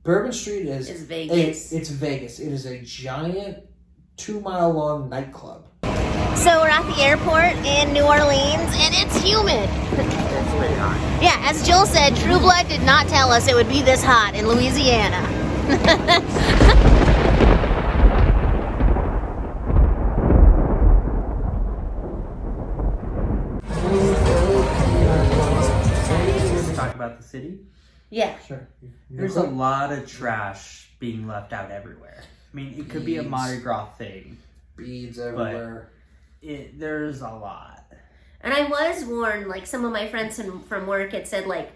Bourbon Street is Vegas. It's Vegas. It is a giant 2-mile-long nightclub. So we're at the airport in New Orleans, and it's humid. It's pretty hot. Yeah, as Jill said, True Blood did not tell us it would be this hot in Louisiana. Talk about the city? Yeah. Sure. There's a lot of trash being left out everywhere. I mean, it could be a Mardi Gras thing. Beads everywhere. There's a lot. And I was warned, like some of my friends from work had said, like,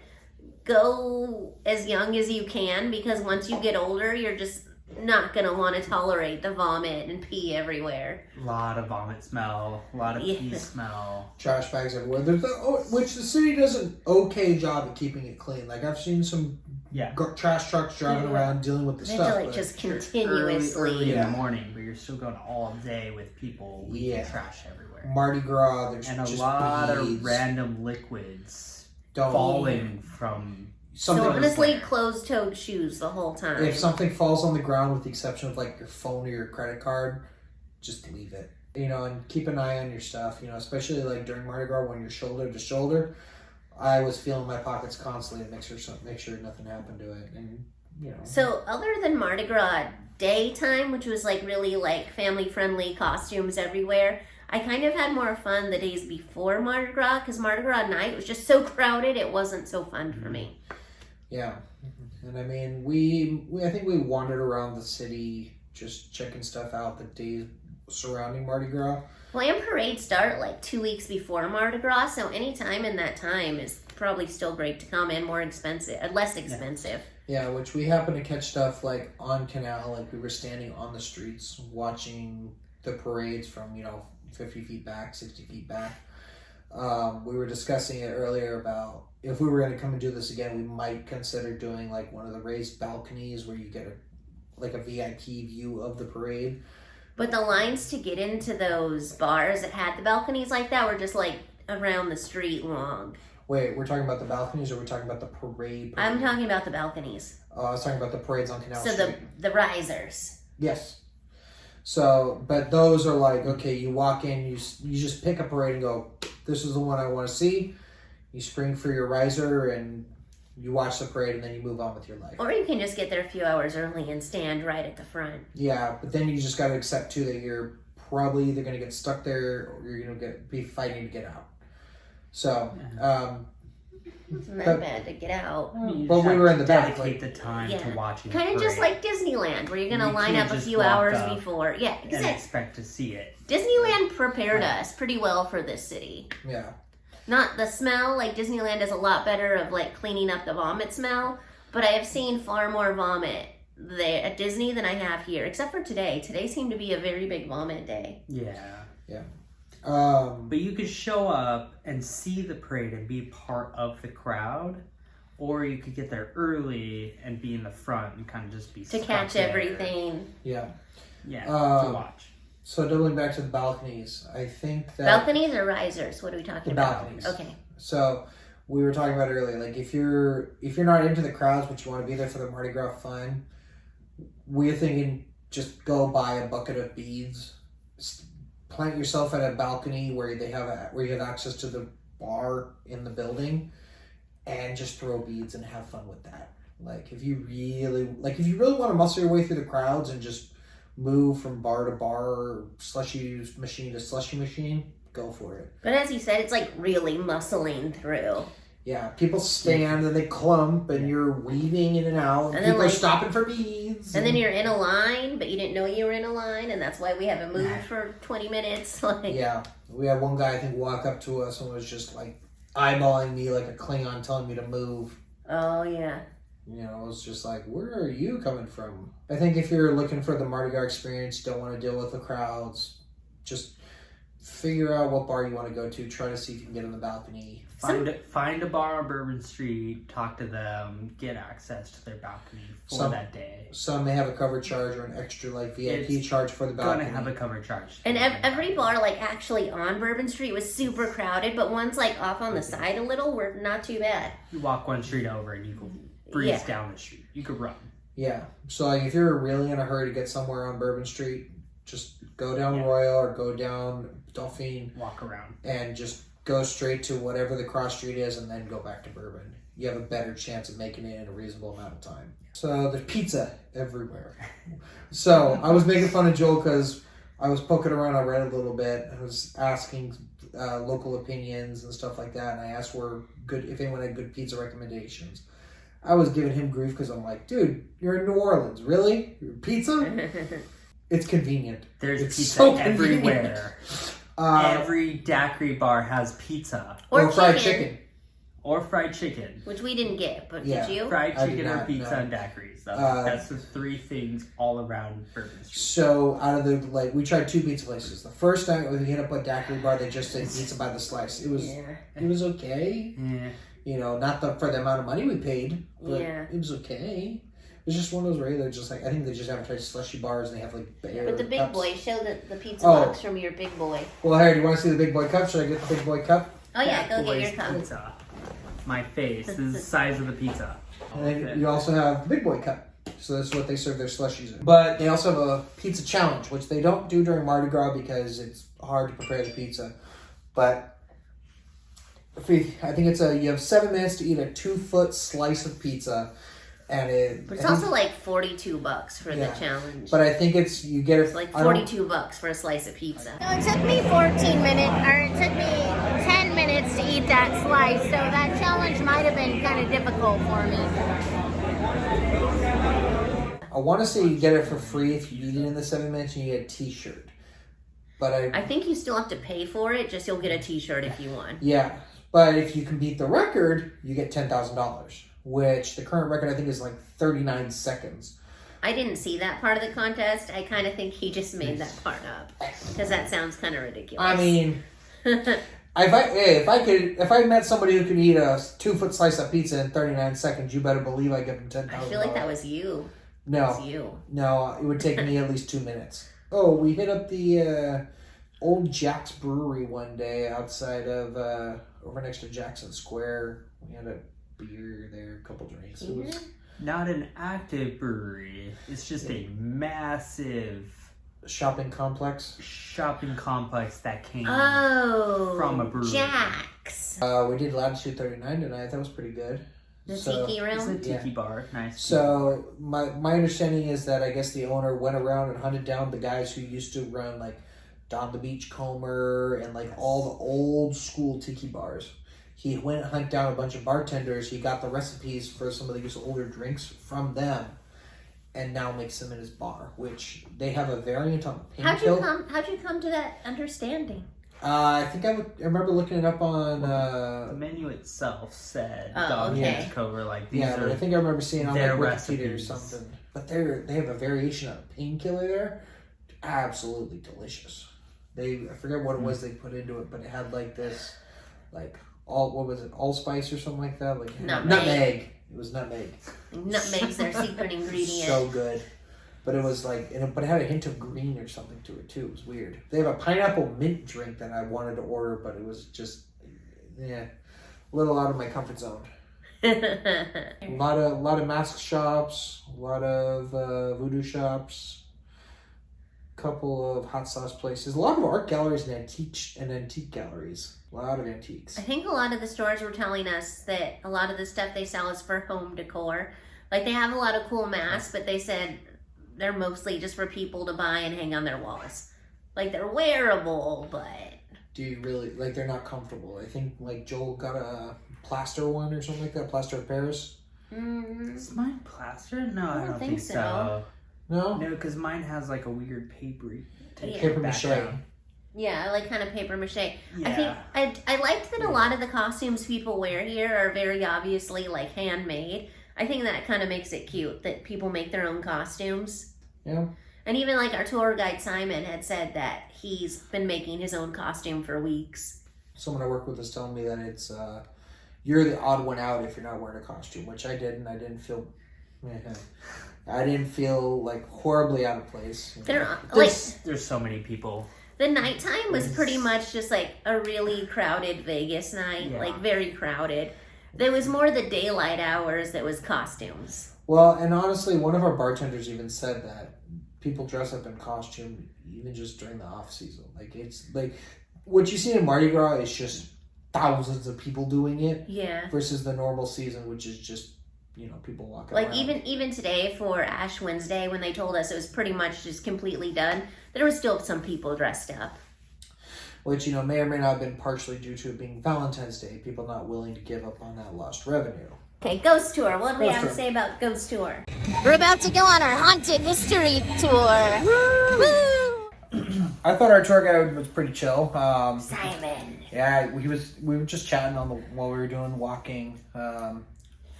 go as young as you can, because once you get older, you're just not going to want to tolerate the vomit and pee everywhere. A lot of vomit smell, a lot of pee smell. Trash bags everywhere. Which the city does an okay job at keeping it clean. Like, I've seen some trash trucks driving around dealing with the They stuff. have to, like, just continuously. Early in the morning, but you're still going all day with people leaving trash everywhere. Mardi Gras, there's and a just lot beads. of random liquids falling from... So honestly, closed-toed shoes the whole time. If something falls on the ground, with the exception of like your phone or your credit card, just leave it. You know, and keep an eye on your stuff. You know, especially like during Mardi Gras when you're shoulder to shoulder. I was feeling my pockets constantly to make sure nothing happened to it, and you know. So other than Mardi Gras daytime, which was like really like family-friendly costumes everywhere, I kind of had more fun the days before Mardi Gras, because Mardi Gras night was just so crowded, it wasn't so fun for me. Yeah, and I mean, we I think we wandered around the city just checking stuff out the days surrounding Mardi Gras. Well, and parades start like 2 weeks before Mardi Gras, so any time in that time is probably still great to come in, less expensive. Yeah, which we happened to catch stuff like on Canal, like we were standing on the streets watching the parades from 50 feet back, 60 feet back. We were discussing it earlier about if we were going to come and do this again, we might consider doing like one of the raised balconies where you get a VIP view of the parade. But the lines to get into those bars that had the balconies like that were just like around the street long. Wait, we're talking about the balconies or we're talking about the parade? I'm talking about the balconies. I was talking about the parades on Canal Street. So the risers. Yes. So, but those are like, okay, you walk in, you just pick a parade and go, this is the one I want to see. You spring for your riser and you watch the parade and then you move on with your life. Or you can just get there a few hours early and stand right at the front. Yeah, but then you just got to accept too that you're probably either going to get stuck there or you're going to be fighting to get out. So, it's not bad to get out. But we were in the back. Dedicate the time to watching. Kind of just like Disneyland, where you're going to line up a few hours before. Yeah, exactly. And expect to see it. Disneyland prepared us pretty well for this city. Yeah. Not the smell, like Disneyland is a lot better of like cleaning up the vomit smell, but I have seen far more vomit there at Disney than I have here, except for today. Today seemed to be a very big vomit day. Yeah. Yeah. But you could show up and see the parade and be part of the crowd, or you could get there early and be in the front and kind of just be to catch everything. Yeah. Yeah, to watch. So doubling back to the balconies, I think that... Balconies or risers? What are we talking about? Balconies. Okay. So we were talking about earlier, like if you're not into the crowds, but you want to be there for the Mardi Gras fun, we're thinking just go buy a bucket of beads, plant yourself at a balcony where you have access to the bar in the building, and just throw beads and have fun with that. Like if you really want to muscle your way through the crowds and just move from bar to bar, slushy machine to slushy machine, go for it. But as you said, it's like really muscling through. Yeah, people stand and they clump and you're weaving in and out. And people are stopping for beads. And then you're in a line, but you didn't know you were in a line, and that's why we haven't moved for 20 minutes. Yeah, we had one guy, I think, walk up to us and was just like eyeballing me like a Klingon telling me to move. Oh, yeah. You know, it was just like, where are you coming from? I think if you're looking for the Mardi Gras experience, don't want to deal with the crowds, just figure out what bar you want to go to. Try to see if you can get on the balcony. Find a bar on Bourbon Street, talk to them, get access to their balcony for that day. Some may have a cover charge or an extra VIP charge for the balcony. Gonna have a cover charge. And every bar, like actually on Bourbon Street, was super crowded, but ones like off on the side a little were not too bad. You walk one street over and you can breeze down the street. You could run. Yeah. So like if you're really in a hurry to get somewhere on Bourbon Street, just go down Royal or go down Dauphine. Walk around. And just go straight to whatever the cross street is and then go back to Bourbon. You have a better chance of making it in a reasonable amount of time. So there's pizza everywhere. So I was making fun of Joel because I was poking around on Reddit a little bit. I was asking local opinions and stuff like that. And I asked if anyone had good pizza recommendations. I was giving him grief because I'm like, dude, you're in New Orleans. Really? Pizza? It's convenient. There's it's pizza so everywhere. Every daiquiri bar has pizza. Or fried chicken. Or fried chicken. Which we didn't get, but Yeah. did you? Fried I chicken did or not, pizza no. and daiquiris. That's the three things all around Bourbon Street. So out of the we tried 2 pizza places. The first night we hit up a daiquiri bar, they just said pizza by the slice. It was okay. Yeah. You know, not for the amount of money we paid, but Yeah. it was okay. It was just one of those regular, just like I think they just advertise slushy bars and they have like bear But the big cups. boy, show the pizza Oh. box from your big boy. Well, Harry, do you want to see the big boy cup? Should I get the big boy cup? Oh yeah, go Boy's get your cup. Pizza. My face. This is the size of the pizza. And then you also have the big boy cup. So that's what they serve their slushies in. But they also have a pizza challenge, which they don't do during Mardi Gras because it's hard to prepare the pizza. But I think you have 7 minutes to eat a 2-foot slice of pizza, and But it's also like $42 for the challenge. But I think you get it. It's like $42 for a slice of pizza. So it took me 14 minutes, or it took me 10 minutes to eat that slice, so that challenge might have been kind of difficult for me. I want to say you get it for free if you eat it in the 7 minutes and you get a T-shirt. But I think you still have to pay for it, just you'll get a T-shirt if you want. Yeah, but if you can beat the record, you get $10,000, which the current record I think is like 39 seconds. I didn't see that part of the contest. I kind of think he just made that part up because that sounds kind of ridiculous. I mean, if I met somebody who could eat a 2-foot slice of pizza in 39 seconds, you better believe I give them $10,000. I feel like that was you. No, It was you. No, it would take me at least 2 minutes. Oh, we hit up the old Jack's Brewery one day outside of over next to Jackson Square. We had a beer there, a couple drinks. It was Not an active brewery. It's just a massive shopping complex. shopping complex that came from a brewery. Jack's. We did Latitude 39 tonight. That was pretty good. The tiki It's a room. tiki bar. Nice. So my understanding is that I guess the owner went around and hunted down the guys who used to run like Don the Beachcomber and like all the old school tiki bars. He went and hunted down a bunch of bartenders. He got the recipes for some of these older drinks from them, and now makes them in his bar. Which they have a variant on How'd Painkiller. you come to that understanding? I think I remember looking it up on. The menu itself said dog okay. cover like these But I are think I remember seeing on like their Wikipedia or recipes. something. But they have a variation of Painkiller there. Absolutely delicious. I forget what it was they put into it, but it had like this, like allspice or something like that, like Nutmeg. It was nutmeg. Nutmeg's their secret ingredient. So good. But it was like, but it had a hint of green or something to it too. It was weird. They have a pineapple mint drink that I wanted to order, but it was just, a little out of my comfort zone. A lot of mask shops, a lot of voodoo shops, couple of hot sauce places, a lot of art galleries and antique galleries. A lot of antiques. I think a lot of the stores were telling us that a lot of the stuff they sell is for home decor. Like they have a lot of cool masks, but they said they're mostly just for people to buy and hang on their walls. Like they're wearable, but Do you really like? They're not comfortable. I think like Joel got a plaster one or something like that. Plaster of Paris. Is mine plaster? No, I don't think think so. No. No, because mine has like a weird papery Paper mache. background. yeah, like kind of paper mache. Yeah. I think I liked that a lot of the costumes people wear here are very obviously like handmade. I think that kind of makes it cute that people make their own costumes. Yeah. And even like our tour guide Simon had said that he's been making his own costume for weeks. Someone I work with is telling me that it's you're the odd one out if you're not wearing a costume, which I didn't. I didn't feel. I didn't feel like horribly out of place. There's so many people. The nighttime was pretty much just like a really crowded Vegas night, Yeah. like very crowded. There was more the daylight hours that was costumes. Well, and honestly, one of our bartenders even said that people dress up in costume even just during the off season. Like it's like what you see in Mardi Gras is just thousands of people doing it. Yeah. Versus the normal season, which is just people walking like around. even today for Ash Wednesday, when they told us it was pretty much just completely done, there were still some people dressed up. Which may or may not have been partially due to it being Valentine's Day. People not willing to give up on that lost revenue. Okay, Ghost Tour. What do we Ghost have to Tour. say about Ghost Tour? We're about to go on our haunted mystery tour. Woo! I thought our tour guide was pretty chill. Simon. Yeah, we were just chatting while we were doing walking.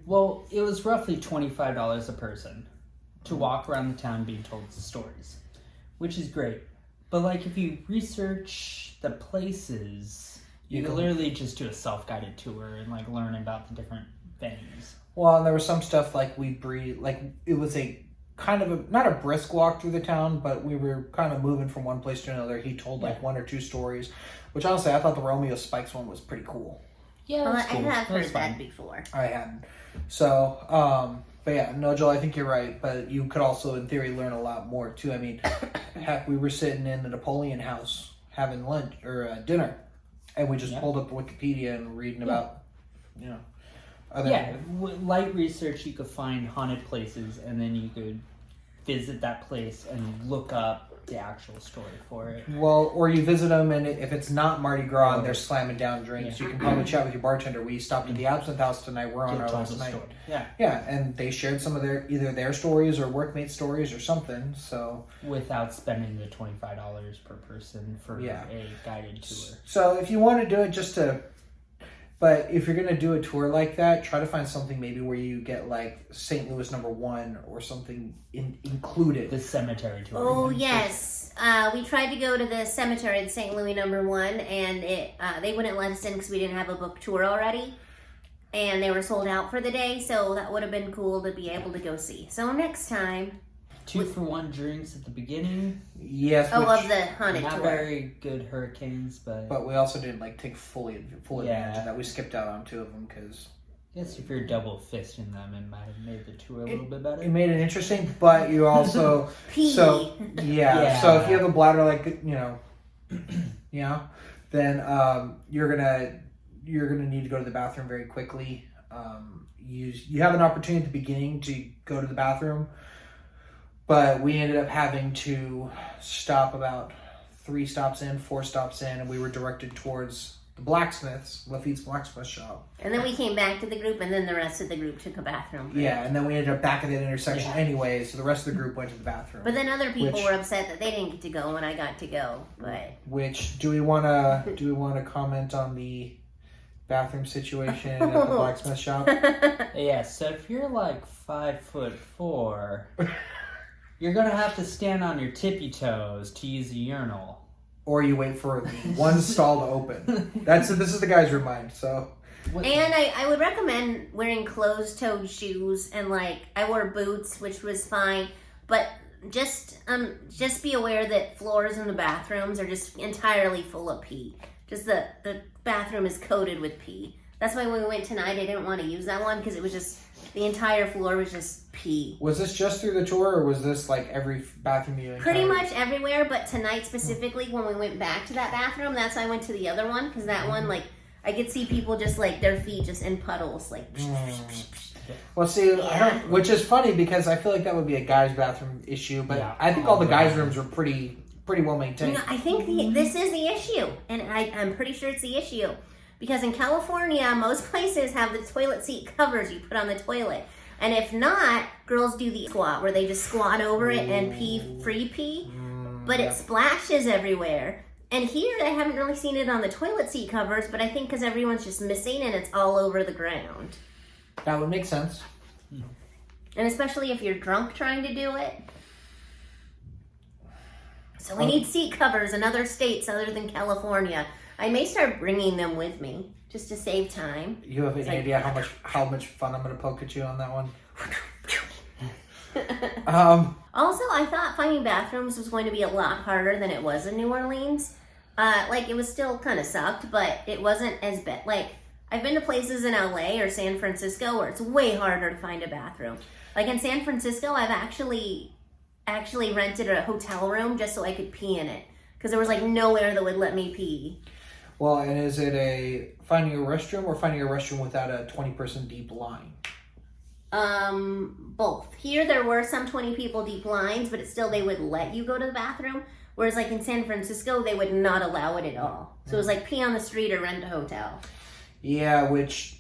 Well, it was roughly $25 a person to walk around the town being told the stories, which is great. But like, if you research the places, you can literally just do a self-guided tour and like learn about the different venues. Well, and there was some stuff like it was a kind of not a brisk walk through the town, but we were kind of moving from one place to another. He told like one or two stories, which honestly I thought the Romeo Spikes one was pretty cool. Yeah, Well, I cool. have heard fun. that before. I hadn't. So, but yeah, no, Joel, I think you're right. But you could also, in theory, learn a lot more too. I mean, heck, we were sitting in the Napoleon House having lunch or dinner, and we just pulled up Wikipedia and reading about, other light research. You could find haunted places, and then you could visit that place and look up the actual story for it. Well, or you visit them, and if it's not Mardi Gras and they're slamming down drinks, you can probably chat with your bartender. We stopped at the Absinthe House tonight. We're on our last night. Story. Yeah. Yeah, and they shared some of either their stories or workmate stories or something. So without spending the $25 per person for a guided tour. So if you want to do it, but if you're gonna do a tour like that, try to find something maybe where you get like St. Louis #1 or something included. The cemetery tour. Oh, yes. We tried to go to the cemetery at St. Louis #1, and they wouldn't let us in because we didn't have a book tour already. And they were sold out for the day, so that would have been cool to be able to go see. So next time... 2-for-1 drinks at the beginning. Yes. of the haunted Not tour. very good hurricanes, but we also didn't take full advantage of that. We skipped out on 2 of them because... I guess if you're double fisting them, it might have made the tour a little bit better. It made it interesting, but you also... Pee. So, so if you have a bladder then you're gonna need to go to the bathroom very quickly. You have an opportunity at the beginning to go to the bathroom, but we ended up having to stop about 4 stops in, and we were directed towards the blacksmiths, Lafitte's blacksmith shop. And then we came back to the group, and then the rest of the group took a bathroom break. Yeah, and then we ended up back at that intersection anyway, so the rest of the group went to the bathroom. But then other people were upset that they didn't get to go when I got to go. But do we want to comment on the bathroom situation at the blacksmith shop? Yeah, so if you're like 5'4", you're gonna have to stand on your tippy toes to use a urinal. Or you wait for one stall to open. This is the guy's room mind. So, and I would recommend wearing closed-toed shoes, and I wore boots, which was fine. But just be aware that floors in the bathrooms are just entirely full of pee. Just the bathroom is coated with pee. That's why when we went tonight, I didn't want to use that one because it was just the entire floor was just pee. Was this just through the tour, or was this every bathroom you encountered? Pretty much everywhere, but tonight specifically, when we went back to that bathroom, that's why I went to the other one, because that one, I could see people just their feet just in puddles, Well, see, which is funny because I feel like that would be a guy's bathroom issue, but I think all the guys' rooms are pretty well maintained. I think this is the issue, and I'm pretty sure it's the issue. Because in California, most places have the toilet seat covers you put on the toilet. And if not, girls do the squat, where they just squat over it and free pee. But it splashes everywhere. And here, I haven't really seen it on the toilet seat covers, but I think because everyone's just missing and it's all over the ground. That would make sense. And especially if you're drunk trying to do it. So we need seat covers in other states other than California. I may start bringing them with me just to save time. You have any idea how much fun I'm going to poke at you on that one? Also, I thought finding bathrooms was going to be a lot harder than it was in New Orleans. It was still kind of sucked, but it wasn't as bad. I've been to places in LA or San Francisco where it's way harder to find a bathroom. Like in San Francisco, I've actually rented a hotel room just so I could pee in it because there was like nowhere that would let me pee. Well, and is it finding a restroom or finding a restroom without a 20-person deep line? Both. Here there were some 20 people deep lines, but it's still they would let you go to the bathroom. Whereas like in San Francisco, they would not allow it at all. So it was like pee on the street or rent a hotel. Yeah, which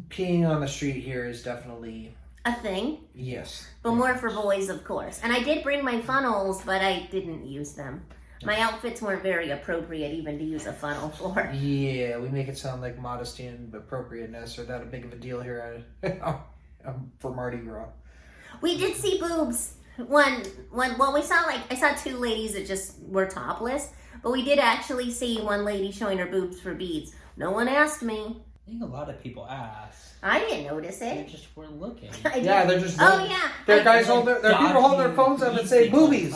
peeing on the street here is definitely a thing. Yes. But more for boys, of course. And I did bring my funnels, but I didn't use them. My outfits weren't very appropriate even to use a funnel for. Yeah, we make it sound like modesty and appropriateness are that a big of a deal here for Mardi Gras. We did see boobs. Well, we saw I saw two ladies that just were topless, but we did actually see one lady showing her boobs for beads. No one asked me. I think a lot of people asked. I didn't notice They it. just weren't looking. Yeah, they're just. Oh yeah. There are people holding their phones up and say boobies.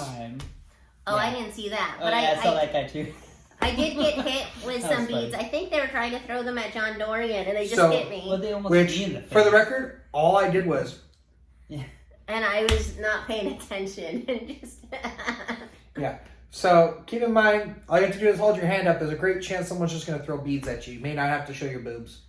Oh, yeah. I didn't see that. But I saw that guy too. I did get hit with some beads. Funny. I think they were trying to throw them at John Dorian, and they just hit me. Well, they almost Which, hit me in the face. for the record, all I did was. Yeah. And I was not paying attention. And just. Yeah. So keep in mind, all you have to do is hold your hand up. There's a great chance someone's just going to throw beads at you. You may not have to show your boobs.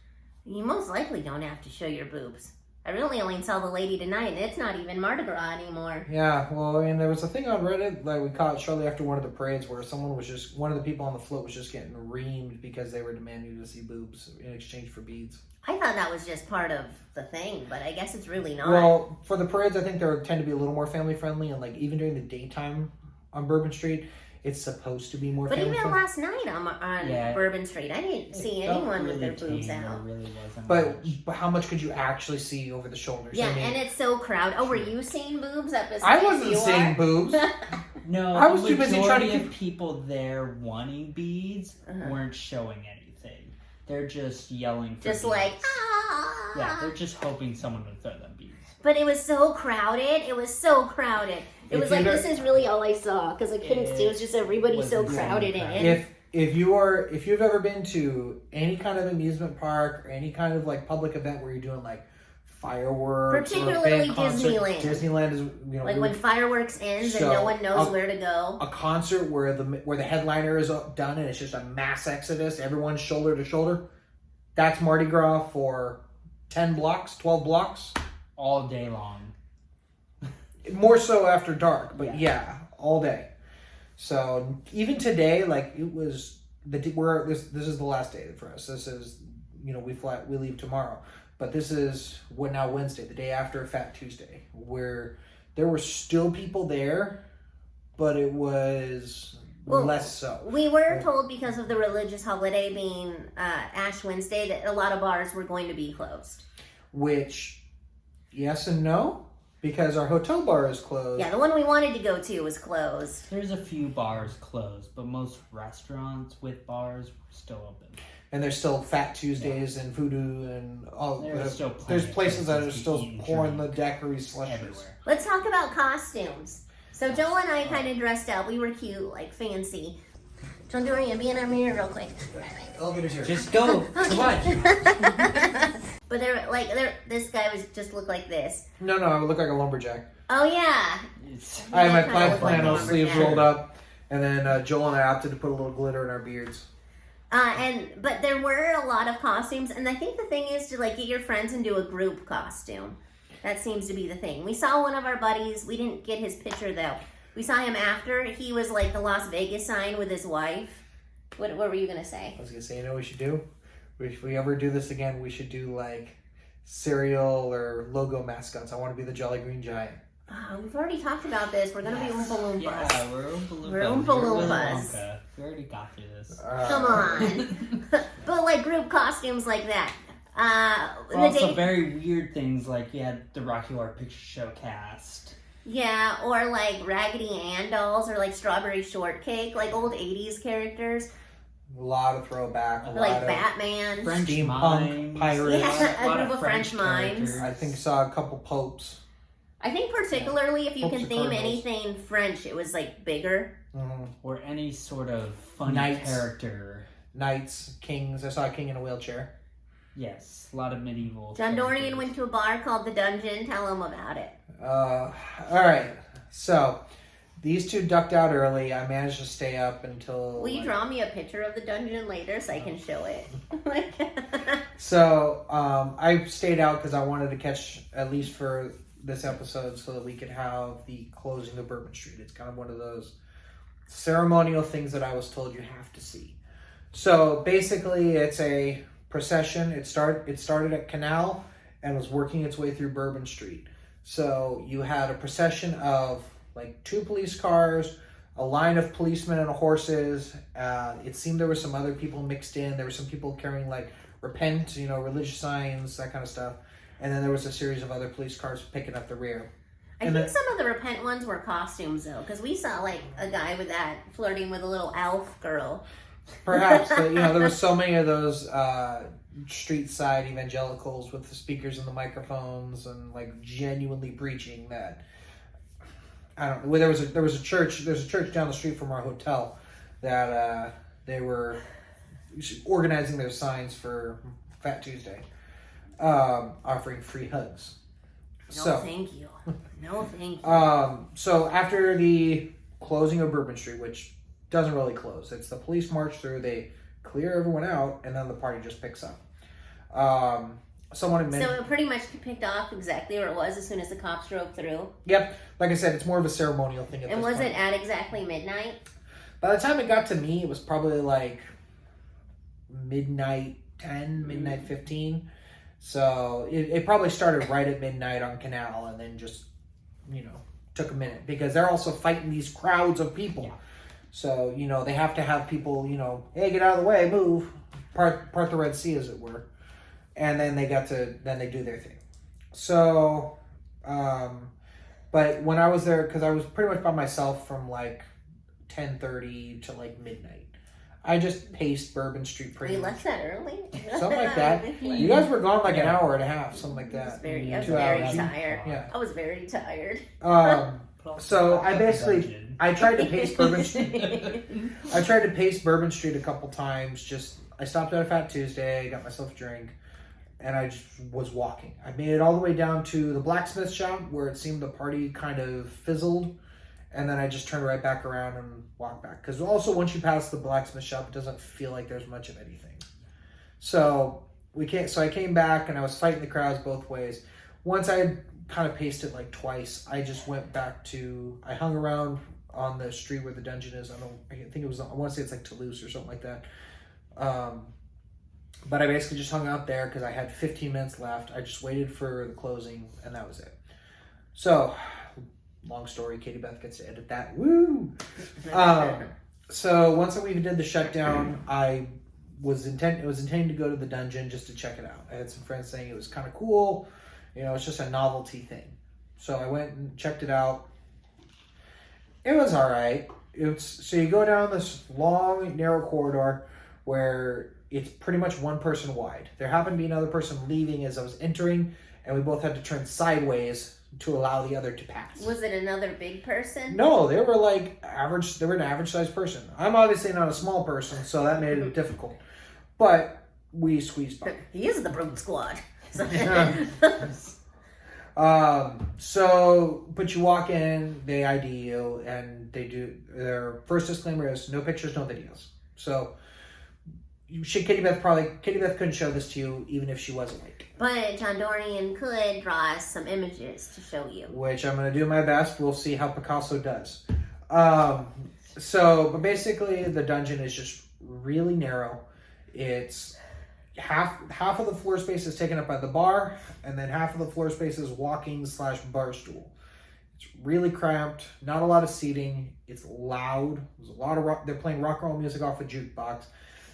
You most likely don't have to show your boobs. I really only saw the lady tonight, and it's not even Mardi Gras anymore. Yeah, well, and there was a thing on Reddit that we caught shortly after one of the parades where one of the people on the float was just getting reamed because they were demanding to see boobs in exchange for beads. I thought that was just part of the thing, but I guess it's really not. Well, for the parades, I think they tend to be a little more family friendly, and like even during the daytime on Bourbon Street, it's supposed to be more. But family even friendly. last night on Bourbon Street, I didn't see anyone with their boobs out. Really wasn't But how much could you actually see over the shoulders? Yeah, I mean, and it's so crowded. Oh, were you seeing boobs up as I high as wasn't you seeing are? boobs. No, I was the too busy trying to majority keep- of people there wanting beads Uh-huh. weren't showing anything. They're just yelling for Just beads. like, ah! Yeah, they're just hoping someone would throw them beads. But it was so crowded. It was so crowded. It was like, this is really all I saw because I couldn't see. It was just everybody so crowded in it. If you've ever been to any kind of amusement park or any kind of like public event where you're doing like fireworks, particularly or a band concert, Disneyland. Disneyland is Like when fireworks ends and no one knows where to go. A concert where the headliner is done and it's just a mass exodus, everyone's shoulder to shoulder. That's Mardi Gras for 10 blocks, 12 blocks. All day long. More so after dark, but yeah, all day. So even today, like it was this is the last day for us. This is we leave tomorrow, but this is now Wednesday, the day after Fat Tuesday, where there were still people there, but it was less so. We were told because of the religious holiday being Ash Wednesday that a lot of bars were going to be closed. Which, yes and no. Because our hotel bar is closed. Yeah, the one we wanted to go to was closed. There's a few bars closed, but most restaurants with bars were still open. And there's still Fat Tuesdays and Voodoo and all. There's places that are still eat and pouring the drink daiquiri slushes. everywhere. Let's talk about costumes. So Joel and I kind of dressed up. We were cute, like fancy. John Dorian, be in our mirror real quick. Elevator's here. Just go. Come on. But this guy just looked like this. No, I would look like a lumberjack. Oh yeah. I had my kinda plaid look like flannel a sleeves lumberjack. rolled up, and then Joel and I opted to put a little glitter in our beards. But there were a lot of costumes, and I think the thing is to like get your friends and do a group costume. That seems to be the thing. We saw one of our buddies. We didn't get his picture though. We saw him after. He was like the Las Vegas sign with his wife. What were you gonna say? I was gonna say, you know what we should do? If we ever do this again, we should do like cereal or logo mascots. I want to be the Jolly Green Giant. We've already talked about this. We're gonna be Oompa Loompas. Yeah, we're Oompa Loompas. We're Oompa Loompas. We already got through this. Come on. But like group costumes like that. Also, very weird things like you had the Rocky Horror Picture Show cast. Yeah, or like Raggedy Ann dolls or like Strawberry Shortcake, like old 80s characters. A lot of throwback. Like Batman. French steampunk mimes. pirates. Yeah, a lot a group of French mimes. characters. I think saw a couple popes. I think particularly if you Popes can and theme cardinals. anything French, it was like bigger. Or any sort of funny Knights. character. Knights, kings. I saw a king in a wheelchair. Yes, a lot of medieval. John Dorian characters. went to a bar called The Dungeon. Tell him about it. All right. So these two ducked out early. I managed to stay up until. Will you draw me a picture of the dungeon later so I can show it? So I stayed out because I wanted to catch at least for this episode so that we could have the closing of Bourbon Street. It's kind of one of those ceremonial things that I was told you have to see. So basically, it's a procession. It started at Canal and was working its way through Bourbon Street. So you had a procession of like 2 police cars, a line of policemen and horses. It seemed there were some other people mixed in. There were some people carrying like repent, religious signs, that kind of stuff. And then there was a series of other police cars picking up the rear. I think some of the repent ones were costumes though, because we saw like a guy with that flirting with a little elf girl. Perhaps, but there were so many of those street side evangelicals with the speakers and the microphones and like genuinely preaching that. I don't know. There was a church. There's a church down the street from our hotel that they were organizing their signs for Fat Tuesday, offering free hugs. No, thank you. No, thank you. So after the closing of Bourbon Street, which doesn't really close, it's the police march through, they clear everyone out, and then the party just picks up. So it pretty much picked off exactly where it was as soon as the cops drove through. Yep. Like I said, it's more of a ceremonial thing at this point. And was it at exactly midnight? By the time it got to me, it was probably like midnight 10, midnight 15. So it probably started right at midnight on Canal and then just, took a minute. Because they're also fighting these crowds of people. Yeah. So, they have to have people, hey, get out of the way, move. Part the Red Sea, as it were. And then they do their thing. So, but when I was there, because I was pretty much by myself from like 10:30 to like midnight. I just paced Bourbon Street pretty much. We left that early? Something like that. You guys were gone like an hour and a half, something like that. I was very tired. Yeah. I was very tired. So I tried to pace Bourbon Street. I tried to pace Bourbon Street a couple times. I stopped at a Fat Tuesday, got myself a drink, and I just was walking. I made it all the way down to the blacksmith shop where it seemed the party kind of fizzled. And then I just turned right back around and walked back. Because also once you pass the blacksmith shop, it doesn't feel like there's much of anything. So I came back and I was fighting the crowds both ways. Once I had kind of paced it like twice, I just went back I hung around on the street where the dungeon is. I want to say it's like Toulouse or something like that. But I basically just hung out there because I had 15 minutes left. I just waited for the closing and that was it. So, long story, Katie-Beth gets to edit that. Woo! So once we did the shutdown, I was intending to go to the dungeon just to check it out. I had some friends saying it was kind of cool. It's just a novelty thing. So I went and checked it out. It was all right. So you go down this long, narrow corridor where it's pretty much one person wide. There happened to be another person leaving as I was entering, and we both had to turn sideways to allow the other to pass. Was it another big person? No, they were like average. They were an average sized person. I'm obviously not a small person, so that made it difficult. But we squeezed by. He is the Broom Squad. But you walk in, they ID you, and they do their first disclaimer is no pictures, no videos. So Katie-Beth couldn't show this to you even if she was awake. But John Dorian could draw us some images to show you. Which I'm going to do my best. We'll see how Picasso does. But basically the dungeon is just really narrow. It's half of the floor space is taken up by the bar, and then half of the floor space is walking/bar stool. It's really cramped, not a lot of seating. It's loud. There's a lot of they're playing rock and roll music off a jukebox,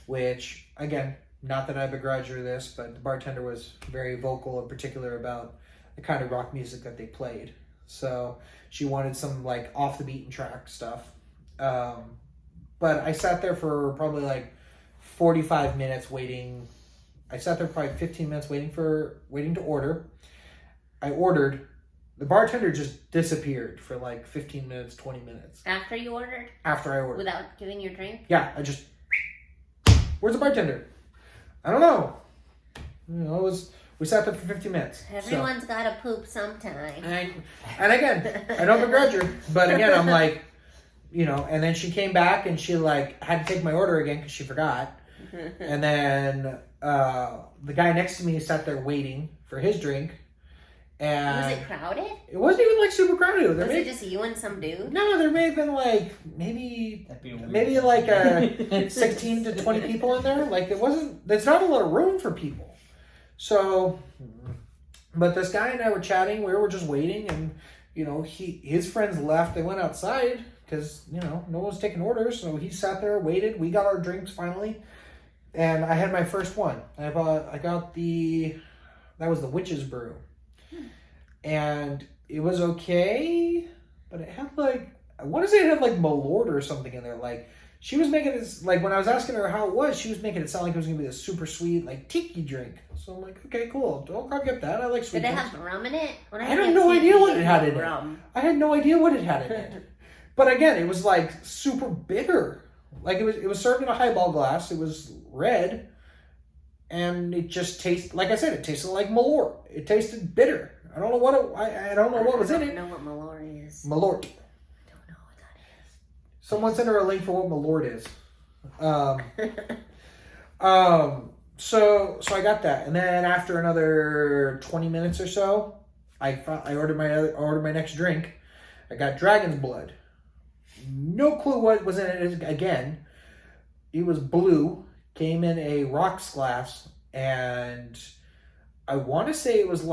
which, again, not that I begrudge her this, but the bartender was very vocal in particular about the kind of rock music that they played. So she wanted some like off the beaten track stuff. But I sat there for probably like 45 minutes waiting. I sat there probably 15 minutes waiting to order. I ordered. The bartender just disappeared for like 15 minutes, 20 minutes. After you ordered? After I ordered. Without giving your drink? Yeah, where's the bartender? I don't know. We sat there for 50 minutes. Everyone's got to poop sometime. And again, I don't begrudge her, but again, I'm like, and then she came back and she like had to take my order again because she forgot. And then the guy next to me sat there waiting for his drink. And was it crowded? It wasn't even like super crowded. Was it just you and some dude? No, there may have been like maybe like 16 to 20 people in there. Like there's not a lot of room for people. So, but this guy and I were chatting. We were just waiting, and his friends left. They went outside because no one was taking orders. So he sat there, waited. We got our drinks finally, and I had my first one. I got that was the Witch's Brew. And it was okay, but it had I want to say it had Malort or something in there. Like, she was making it, when I was asking her how it was, she was making it sound like it was going to be this super sweet, tiki drink. So I'm like, okay, cool. I'll get that. I like sweet drinks. drinks. Did it have rum in it? I had no idea what it had in it. I had no idea what it had in it. But again, it was super bitter. It was served in a highball glass. It was red. And it just tasted, like I said, it tasted like Malort. It tasted bitter. I don't know I don't know what was in it. I don't know what Malort is. Malort. I don't know what that is. Someone sent her a link for what Malort is. So I got that, and then after another 20 minutes or so, I ordered my next drink. I got Dragon's Blood. No clue what was in it again. It was blue. Came in a rocks glass, and I want to say it was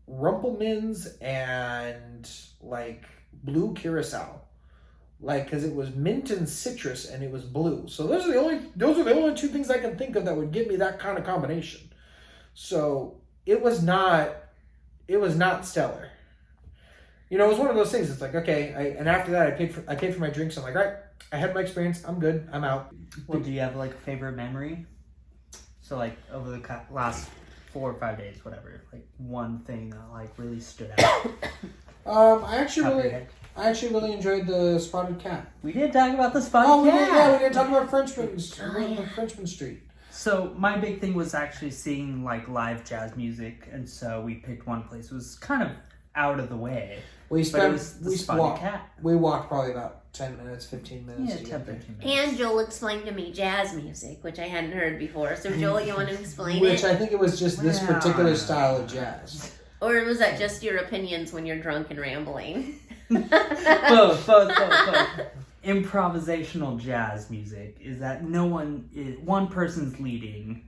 Rumpelmans and blue curacao, because it was mint and citrus and it was blue. So those are the only two things I can think of that would give me that kind of combination. So it was not stellar. It was one of those things. It's okay. And after that, I paid for my drinks. I'm like, all right, I had my experience. I'm good. I'm out. Well, do you have a favorite memory? So over the last 4 or 5 days, whatever, one thing that really stood out. I actually really enjoyed the Spotted Cat. We did talk about the Spotted Cat. We did talk about Frenchman Street. So my big thing was actually seeing live jazz music, and so we picked one place. It was kind of out of the way. We walked probably about 10 minutes, 15 minutes. Yeah, 10, 15 minutes. And Joel explained to me jazz music, which I hadn't heard before. So Joel, you want to explain Which I think it was just this particular style of jazz. Or was that just your opinions when you're drunk and rambling? Both. Improvisational jazz music is that one person's leading,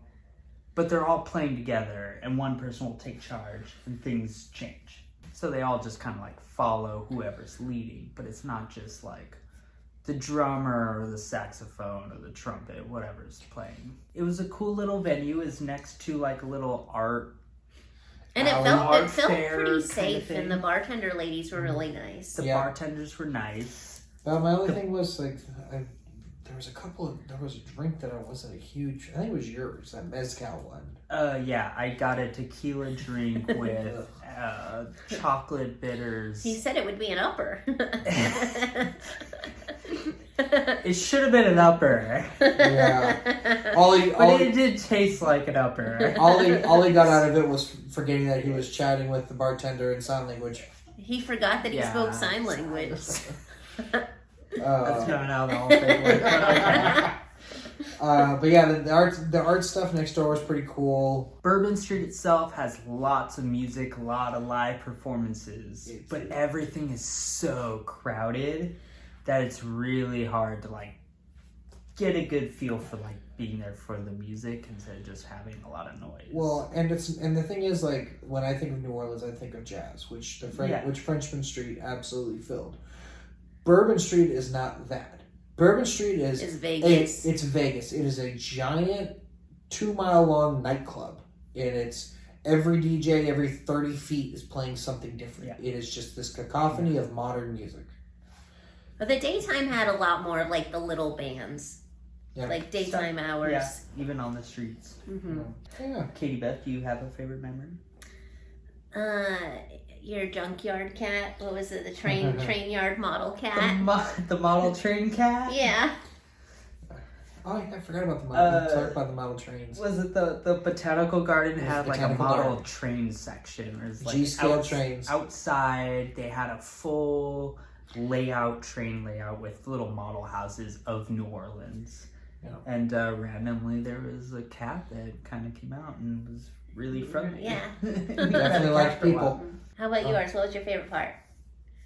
but they're all playing together, and one person will take charge, and things change. So they all just kind of follow whoever's leading, but it's not just the drummer or the saxophone or the trumpet, whatever's playing. It was a cool little venue. It's next to a little art. And it felt pretty safe, and the bartender ladies were really nice. The bartenders were nice. My only thing was there was a drink that I wasn't a huge. I think it was yours, that mezcal one. Yeah, I got a tequila drink with chocolate bitters. He said it would be an upper. It should have been an upper. Yeah. But it did taste like an upper. All he got out of it was forgetting that he was chatting with the bartender in sign language. He forgot that he spoke sign language. That's coming out of the whole thing. But yeah, the art stuff next door was pretty cool. Bourbon Street itself has lots of music, a lot of live performances, but everything is so crowded that it's really hard to get a good feel for being there for the music instead of just having a lot of noise. Well, and the thing is, when I think of New Orleans, I think of jazz, which Frenchman Street absolutely filled. Bourbon Street is not that. Bourbon Street is Vegas. It's Vegas. It is a giant 2-mile long nightclub, and it's every DJ every 30 feet is playing something different. Yeah. It is just this cacophony of modern music. But the daytime had a lot more of the little bands. Yeah. Daytime hours. Yeah, even on the streets. Mm-hmm. Yeah. Katie-Beth, do you have a favorite memory? Your junkyard cat. What was it? The train yard model cat. The model train cat. Yeah. Oh, yeah, I forgot about the model. Talk about the model trains. Was it the botanical garden had like a Botanical model garden. train section? It was like G-scale trains. Outside, they had a full train layout with little model houses of New Orleans. Yeah. And randomly, there was a cat that kind of came out and was really friendly. Yeah. Definitely liked people. How about yours? What was your favorite part?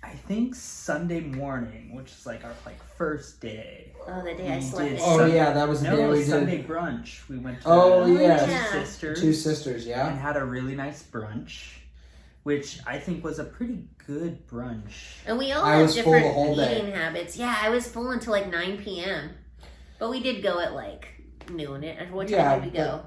I think Sunday morning, which is like our first day. Oh, the day I slept in. Oh, yeah, that was the day we did. Sunday brunch. We went to yeah. Two Sisters. Two Sisters, yeah. And had a really nice brunch, which I think was a pretty good brunch. And we all I have was full the whole different day. eating habits. Yeah, I was full until like 9 p.m. But we did go at like noon. What time did we go?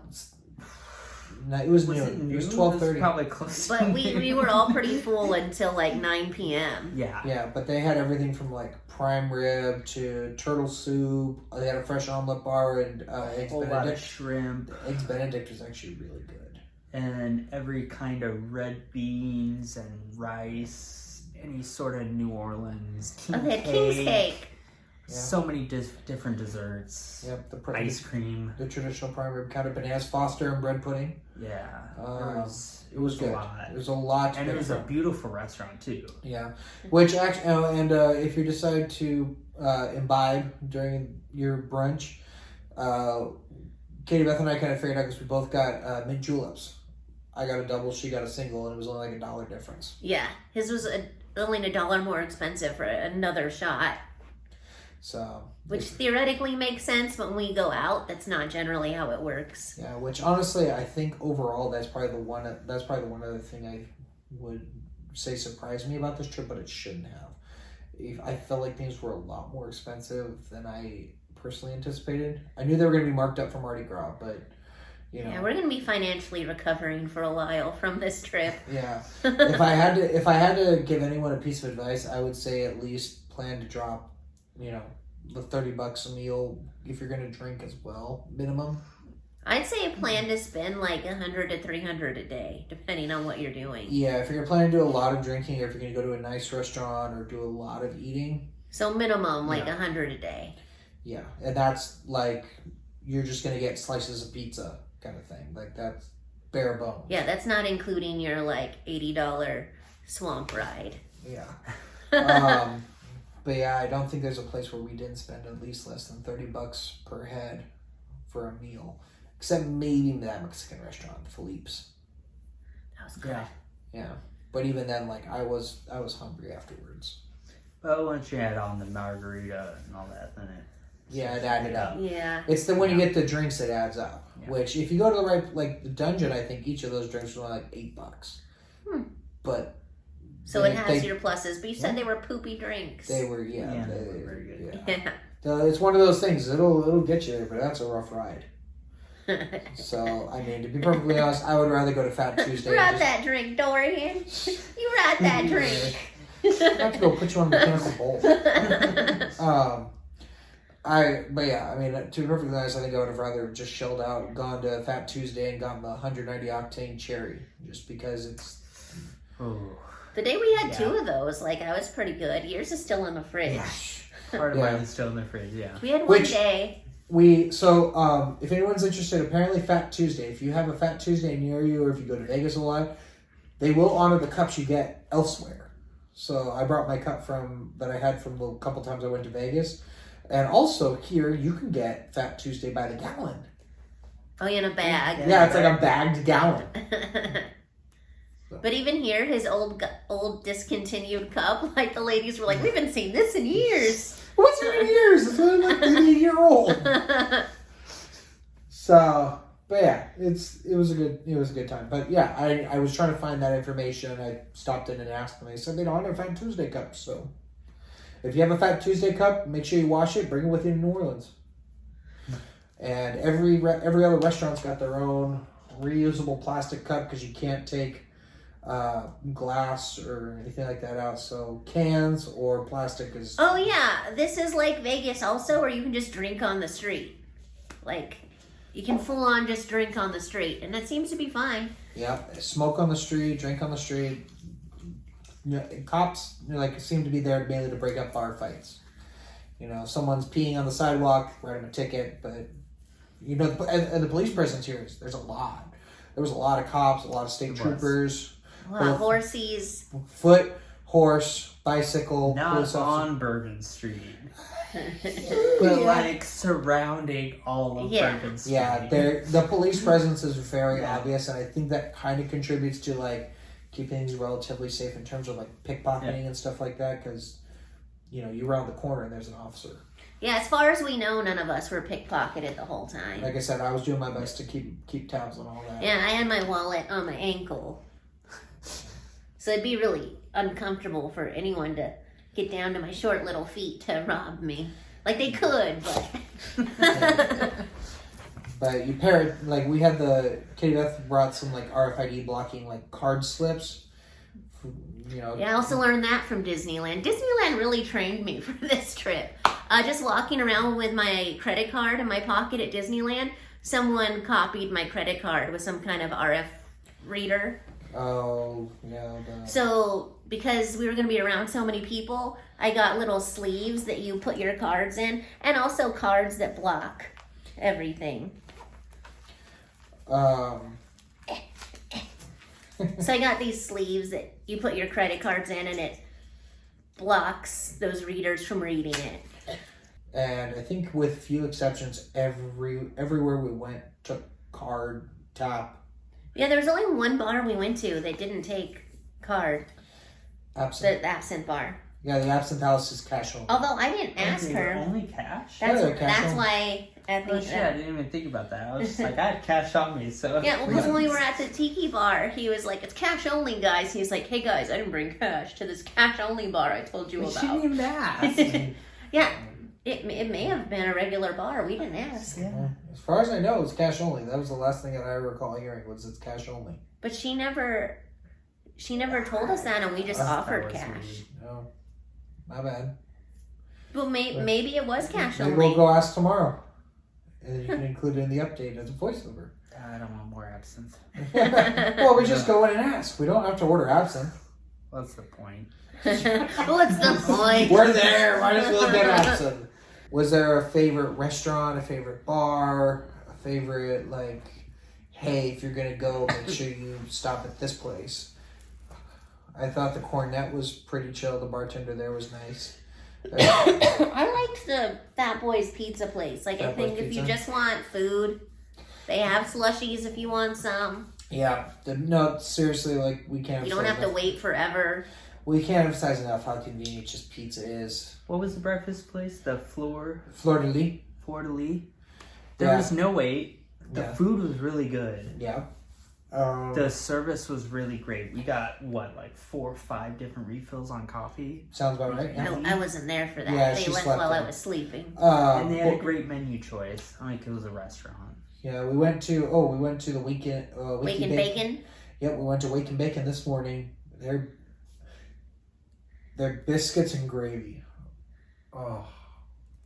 No, it was noon. It was 12:30. Probably close. But we were all pretty full until like 9 p.m. Yeah. Yeah, but they had everything from like prime rib to turtle soup. They had a fresh omelet bar and eggs whole lot of Benedict. shrimp. The eggs Benedict was actually really good. And every kind of red beans and rice. Any sort of New Orleans king Oh, they had cake. King's cake. Yeah. So many different desserts. Yep, Ice cream. the traditional prime rib counter bananas, Foster and bread pudding. Yeah. It was good. a lot. It was a lot. And it was a beautiful restaurant too. Yeah, which actually, if you decide to imbibe during your brunch, Katie-Beth and I kind of figured out because we both got mint juleps. I got a double, she got a single, and it was only like $1 difference. Yeah, his was only $1 more expensive for another shot. So, which theoretically makes sense, but when we go out, that's not generally how it works. Yeah, which honestly, I think overall, that's probably the one other thing I would say surprised me about this trip, but it shouldn't have. I felt like things were a lot more expensive than I personally anticipated. I knew they were going to be marked up for Mardi Gras, but you know. Yeah, we're going to be financially recovering for a while from this trip. Yeah, if I had to give anyone a piece of advice, I would say at least plan to drop, the $30 a meal if you're going to drink as well, minimum. I'd say a plan to spend like $100 to $300 a day, depending on what you're doing. Yeah, if you're planning to do a lot of drinking, or if you're going to go to a nice restaurant or do a lot of eating. So minimum like $100 a day. Yeah, and that's like you're just going to get slices of pizza kind of thing. Like that's bare bones. Yeah, that's not including your like $80 swamp ride. Yeah. But yeah, I don't think there's a place where we didn't spend at least less than $30 per head for a meal. Except maybe that Mexican restaurant, Philippe's. That was good. Yeah. But even then, like I was hungry afterwards. But once you add on the margarita and all that, then it added up. Yeah. It's when you get the drinks it adds up. Yeah. Which if you go to the right, like the Dungeon, I think each of those drinks was only like $8. But so it has your pluses, but you said they were poopy drinks. they were they were very good. Yeah. It's one of those things. It'll get you there, but that's a rough ride. So I mean, to be perfectly honest, I would rather go to Fat Tuesday. Ride that drink, Dorian. You ride that drink. I have to go put you on a mechanical bowl. But yeah, I mean, to be perfectly honest, I think I would have rather just shelled out, gone to Fat Tuesday, and gotten the 190 octane cherry, just because it's. The day we had 2 of those, like I was pretty good. Yours is still in the fridge. Yeah. Part of mine is still in the fridge, yeah. We had one day. If anyone's interested, apparently Fat Tuesday, if you have a Fat Tuesday near you, or if you go to Vegas a lot, they will honor the cups you get elsewhere. So I brought my cup that I had from the couple times I went to Vegas. And also here, you can get Fat Tuesday by the gallon. Oh, in a bag. Yeah, it's like a bagged gallon. But even here, his old discontinued cup, like the ladies were like, we haven't seen this in years. What's in years? It's only like 80-year-old. So, but yeah, it was a good time. But yeah, I was trying to find that information. I stopped in and asked them. They said they don't honor Fat Tuesday cups. So, if you have a Fat Tuesday cup, make sure you wash it. Bring it with you to New Orleans. And every other restaurant's got their own reusable plastic cup because you can't take glass or anything like that out. So cans or plastic is. Oh yeah, this is like Vegas also, where you can just drink on the street. Like you can full on just drink on the street, and that seems to be fine. Yeah, smoke on the street, drink on the street. Cops seem to be there mainly to break up bar fights. You know, if someone's peeing on the sidewalk, write them a ticket. But you know, and the police presence here there's a lot. There was a lot of cops, a lot of state troopers, a lot of horses, foot, horse, bicycle, not police on Bourbon Street. But like surrounding all of Bourbon Street. Yeah, the police presence is very obvious, and I think that kind of contributes to like keeping things relatively safe in terms of like pickpocketing and stuff like that. Because you know, you round the corner and there's an officer. Yeah, as far as we know, none of us were pickpocketed the whole time. Like I said, I was doing my best to keep tabs on all that. Yeah, I had my wallet on my ankle, so it'd be really uncomfortable for anyone to get down to my short little feet to rob me. Like they could, but. But you like we had Katie-Beth brought some like RFID blocking like card slips. You know. Yeah, I also learned that from Disneyland. Disneyland really trained me for this trip. Just walking around with my credit card in my pocket at Disneyland, someone copied my credit card with some kind of RF reader. Oh, yeah. So, because we were going to be around so many people, I got little sleeves that you put your cards in, and also cards that block everything. So I got these sleeves that you put your credit cards in, and it blocks those readers from reading it. And I think with few exceptions, everywhere we went took card tap. Yeah, there was only one bar we went to that didn't take card. Absinthe. The absinthe bar. Yeah, the Absinthe House is cash only. Although I didn't ask her. Only cash? That's why at the I didn't even think about that. I was just like, I had cash on me, so. Yeah, well, because when we were at the tiki bar, he was like, "It's cash only, guys." He's like, "Hey guys, I didn't bring cash to this cash only bar I told you about." She didn't even ask. Yeah, it may have been a regular bar. We didn't ask. Yeah. As far as I know, it's cash only. That was the last thing that I recall hearing was it's cash only. But she never told us that, and we just offered cash. Weird. No, my bad. Well, maybe it was cash Maybe only. we'll go ask tomorrow, and then you can include it in the update as a voiceover. I don't want more absinthe. Well, we just go in and ask. We don't have to order absinthe. What's the point? What's the point? We're there. Might as well get absinthe. Was there a favorite restaurant, a favorite bar, a favorite, like, hey, if you're going to go, make sure you stop at this place? I thought the Cornet was pretty chill. The bartender there was nice. I liked the Fat Boys Pizza place. Like, I think if you just want food, they have slushies if you want some. Yeah. No, seriously, like, we can't. You don't have to wait forever. We can't emphasize enough how convenient just pizza is. What was the breakfast place? The Fleur de Lis. Fleur de Lis. There was no wait. The food was really good. Yeah. The service was really great. We got, like 4 or 5 different refills on coffee. Sounds about right. Yeah. No, I wasn't there for that. Yeah, they she went slept while there. I was sleeping. And they had a great menu choice. Like, it was a restaurant. Yeah, we went to the weekend. Wake and Bacon? Yep, we went to Wake and Bacon this morning. Their biscuits and gravy. Oh,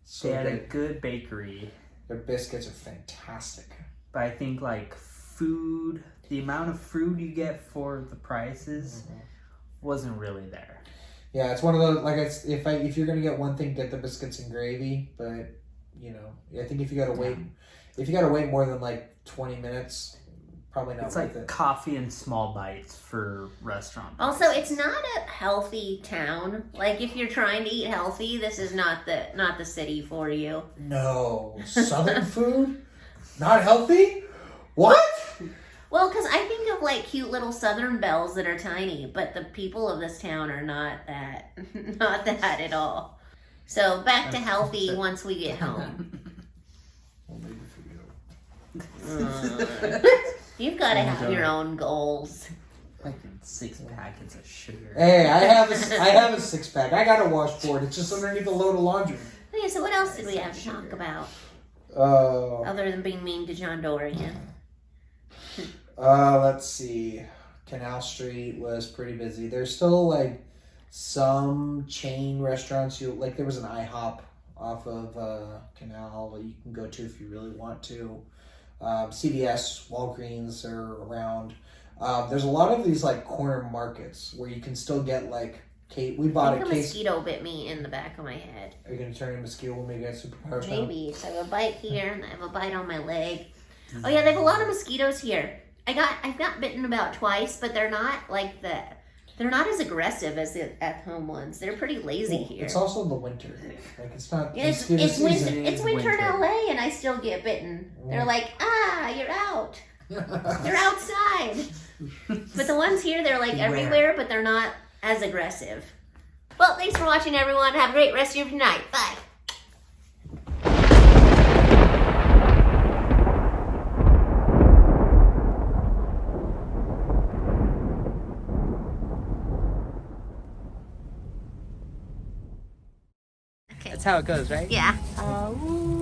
so They had good. a good bakery. Their biscuits are fantastic. But I think, like, food, the amount of food you get for the prices wasn't really there. Yeah, it's one of those, like, if you're gonna get one thing, get the biscuits and gravy. But you know, I think if you gotta wait more than like 20 minutes, probably not It's worth like it. coffee and small bites for restaurant Also, prices. it's not a healthy town. Like, if you're trying to eat healthy, this is not the city for you. No, Southern food, not healthy. What? Well, because I think of, like, cute little Southern belles that are tiny, but the people of this town are not that at all. So, back to healthy once we get home. You've got to have your own goals. Like 6 packets of sugar. Hey, I have a 6-pack. I got a washboard. It's just underneath a load of laundry. Okay, so what else did we have to talk about? Other than being mean to John Dorian. Let's see. Canal Street was pretty busy. There's still like some chain restaurants. Like there was an IHOP off of Canal that you can go to if you really want to. CVS, Walgreens are around. There's a lot of these like corner markets where you can still get like Kate, we I bought think a a case. mosquito bit me in the back of my head. Are you gonna turn into a mosquito when we get superpowers? Maybe. So I have a bite here and I have a bite on my leg. Oh yeah, they have a lot of mosquitoes here. I've got bitten about twice, but they're not like they're not as aggressive as the at-home ones. They're pretty lazy here. It's also the winter. Like it's not. Yeah, it's mosquito winter. season. It's winter in LA, and I still get bitten. They're like, you're out. You're outside. But the ones here, they're like everywhere, but they're not as aggressive. Well, thanks for watching, everyone. Have a great rest of your night. Bye. That's how it goes, right? Yeah. Ooh.